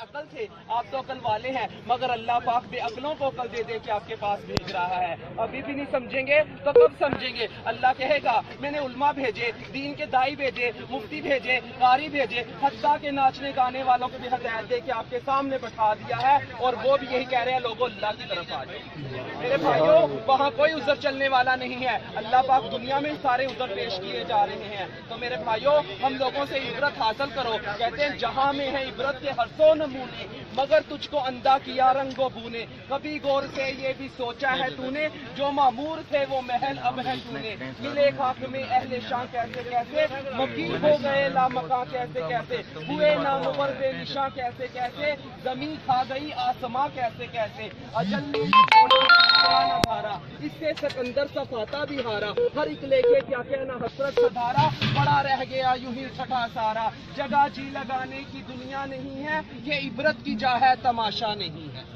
अकल थे, आप तो अकल वाले हैं, मगर अल्लाह पाक बे अकलों को अकल दे दे के आपके पास भेज रहा है। अभी भी नहीं समझेंगे तो कब समझेंगे? अल्लाह कहेगा मैंने उल्मा भेजे, दीन के दाई भेजे, मुफ्ती भेजे, कारी भेजे, हत्ता के नाचने गाने वालों को भी हदायत दे के आपके सामने बैठा दिया है, और वो भी यही कह रहे हैं लोगों अल्लाह की तरफ आ जाए। मेरे भाइयों, वहाँ कोई उज़र चलने वाला नहीं है। अल्लाह पाक दुनिया में सारे उज़र पेश किए जा रहे हैं। तो मेरे भाइयों, हम लोगों से इबरत हासिल करो। कहते हैं जहां में है इबरत के हर सौ नमूने, मगर तुझको अंधा किया रंगो बूने। कभी गौर से ये भी सोचा है तूने, जो मामूर थे वो महल अब है तूने। मिले खाक में अहले शां कैसे कैसे, मकी हो गए लामका कैसे कैसे, हुए नामवर बेनिशां कैसे कैसे, जमीन खा गई आसमां कैसे कैसे, अजल ने पुराना धारा, इससे सिकंदर सफाता भी हारा। हर एक लेके क्या कहना हसरत सधारा, पड़ा रह गया यूं ही छठा सारा। जगह जी लगाने की दुनिया नहीं है, ये इबरत की जा है तमाशा नहीं है।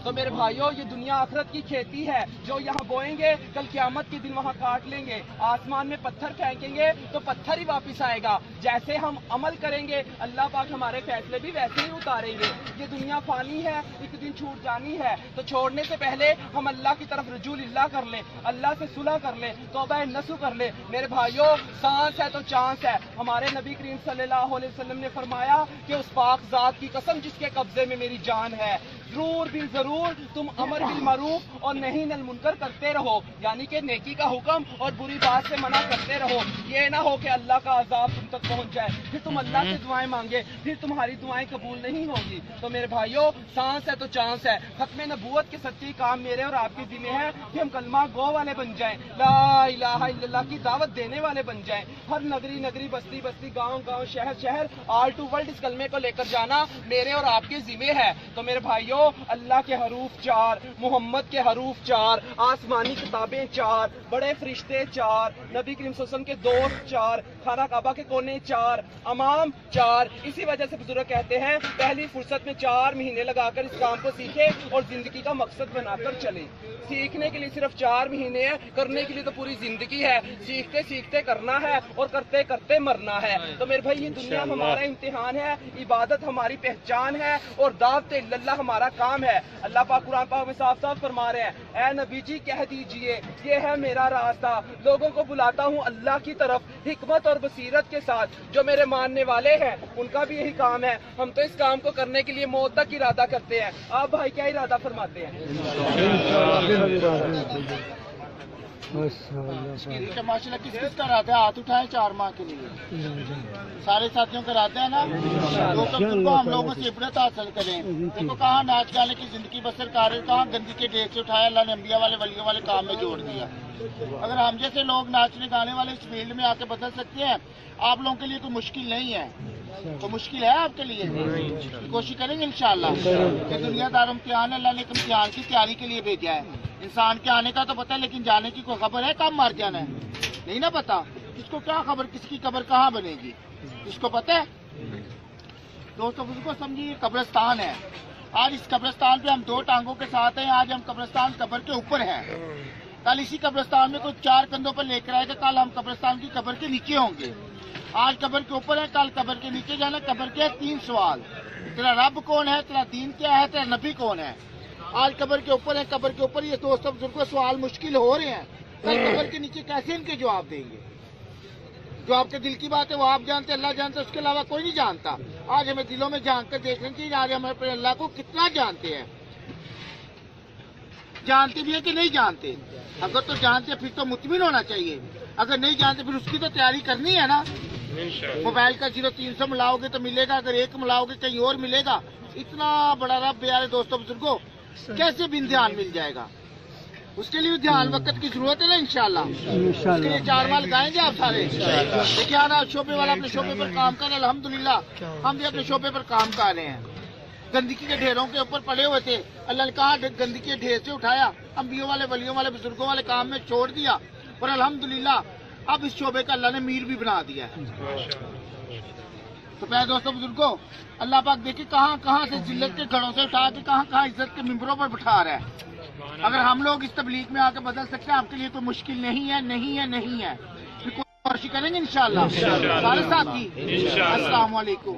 तो मेरे भाइयों, ये दुनिया आखिरत की खेती है, जो यहाँ बोएंगे कल क़यामत के दिन वहाँ काट लेंगे। आसमान में पत्थर फेंकेंगे तो पत्थर ही वापस आएगा। जैसे हम अमल करेंगे अल्लाह पाक हमारे फैसले भी वैसे ही उतारेंगे। ये दुनिया फानी है, एक दिन छूट जानी है, तो छोड़ने से पहले हम अल्लाह की तरफ रुजू लिल्लाह कर लें, अल्लाह से सुलह कर लें, तौबा नसूह कर लें। मेरे भाइयों, सांस है तो चांस है। हमारे नबी करीम सल्लल्लाहु अलैहि वसल्लम ने फरमाया कि उस पाक ज़ात की कसम जिसके कब्जे में मेरी जान है, जरूर भी जरूर तुम अमर बिल मारूफ और नहीं नल मुनकर करते रहो, यानी कि नेकी का हुक्म और बुरी बात से मना करते रहो। ये ना हो कि अल्लाह का अजाब तुम तक पहुंच जाए, फिर तुम अल्लाह से दुआएं मांगे, फिर तुम्हारी दुआएं कबूल नहीं होंगी। तो मेरे भाइयों, सांस है तो चांस है। खत्म नबूवत के सच्ची काम मेरे और आपके जिम्मे है कि हम कलमा गो वाले बन जाएं, ला इलाहा इल्लल्लाह की दावत देने वाले बन जाएं। हर नगरी नगरी, बस्ती बस्ती, गांव गांव, शहर शहर, ऑल टू वर्ल्ड इस कलमे को लेकर जाना मेरे और आपके जिम्मे है। तो मेरे भाइयों, अल्लाह के हरूफ 4, मोहम्मद के हरूफ 4, आसमानी किताबें 4, बड़े फरिश्ते 4, नबी करीम सल्लल्लाहु अलैहि वसल्लम के दोस्त 4, खाना काबा के कोने 4, अमाम 4। इसी वजह से बुजुर्ग कहते हैं पहली फुर्सत में 4 महीने लगाकर इस काम को सीखे और जिंदगी का मकसद बनाकर चले। सीखने के लिए सिर्फ 4 महीने है, करने के लिए तो पूरी जिंदगी है। सीखते सीखते करना है और करते करते मरना है। तो मेरे भाई, ये दुनिया हमारा इम्तिहान है, इबादत हमारी पहचान है और दावत इल्लल्लाह हमारा काम है। अल्लाह पाक कुरान पाक में साफ साफ फरमा रहे हैं, ऐ नबी जी कह दीजिए ये है मेरा रास्ता, लोगों को बुलाता हूँ अल्लाह की तरफ हिकमत और बसीरत के साथ। जो मेरे मानने वाले हैं उनका भी यही काम है। हम तो इस काम को करने के लिए मौत तक इरादा करते हैं। आप भाई क्या इरादा फरमाते हैं? माशाल्लाह किस किस का रहता है? हाथ उठाए 4 माह के लिए सारे साथियों का रहता है ना। तो तुमको हम लोगों से इबरत हासिल करें। देखो कहाँ नाच गाने की जिंदगी बसर कर रहे, कहाँ गंदी के ढेर से उठाया, अल्लाह ने अंबिया वाले वलियों वाले काम में जोड़ दिया। अगर हम जैसे लोग नाचने गाने वाले इस फील्ड में आके बदल सकते हैं, आप लोगों के लिए कोई मुश्किल नहीं है। तो मुश्किल है आपके लिए, कोशिश करेंगे इंशाल्लाह। कि दुनियादार इम्तिहान है, अल्लाह ने एक इम्तिहान की तैयारी के लिए भेजा है। इंसान के आने का तो पता है, लेकिन जाने की कोई खबर है? कब मर जाना है नहीं ना पता। किसको क्या खबर, किसकी कब्र कहाँ बनेगी, इसको पता है? दोस्तों उसको समझिए कब्रिस्तान है। आज इस कब्रिस्तान पे हम 2 टांगों के साथ हैं। आज हम कब्रिस्तान कब्र के ऊपर हैं। कल इसी कब्रिस्तान में कोई 4 कंधों पर लेकर आएगा, कल हम कब्रिस्तान की कब्र के नीचे होंगे। आज कब्र के ऊपर है, कल कब्र के नीचे जाना। कब्र के 3 सवाल, तेरा रब कौन है, तेरा दीन क्या है, तेरा नबी कौन है। आज कब्र के ऊपर है, कब्र के ऊपर ये दोस्तों बुजुर्गों सवाल मुश्किल हो रहे हैं। कल कब्र के नीचे कैसे इनके जवाब देंगे? जो आपके दिल की बात है वो आप जानते, अल्लाह जानते, उसके अलावा कोई नहीं जानता। आज हमें दिलों में झांक कर देखना चाहिए, आज हम अपने अल्लाह को कितना जानते हैं, जानते भी है कि नहीं जानते। अगर तो जानते फिर तो मुतमिन होना चाहिए, अगर नहीं जानते फिर उसकी तो तैयारी करनी है ना। मोबाइल का 0300 मिलाओगे तो मिलेगा, अगर 1 मिलाओगे कहीं और मिलेगा। इतना बड़ा रब प्यारे दोस्तों बुजुर्गों कैसे भी ध्यान मिल जाएगा? उसके लिए ध्यान वक्त की जरूरत है ना। इंशाल्लाह उसके लिए 4 माल गाएंगे आप सारे। देखिए ना, शोबे वाला अपने शोबे पर काम कर रहे, अल्हम्दुलिल्लाह हम भी अपने शोबे पर काम कर रहे हैं। गंदगी के ढेरों के ऊपर पड़े हुए थे, अल्लाह ने कहा गंदगी के ढेर से उठाया, अंबियों वाले वलियों वाले बुजुर्गों वाले काम में छोड़ दिया और अल्हम्दुलिल्लाह अब इस शोबे का अल्लाह ने मीर भी बना दिया है। तो प्यारे दोस्तों बुजुर्गों, अल्लाह पाक देखिए कहाँ कहाँ से जिल्लत के घड़ों से उठा के कहाँ कहाँ इज्जत के मिंबरों पर बिठा रहा है। अगर हम लोग इस तबलीग में आकर बदल सकते हैं, आपके लिए कोई मुश्किल नहीं है, नहीं है, नहीं है। कोशिश करेंगे इंशाल्लाह सारे साथी। अस्सलाम वालेकुम।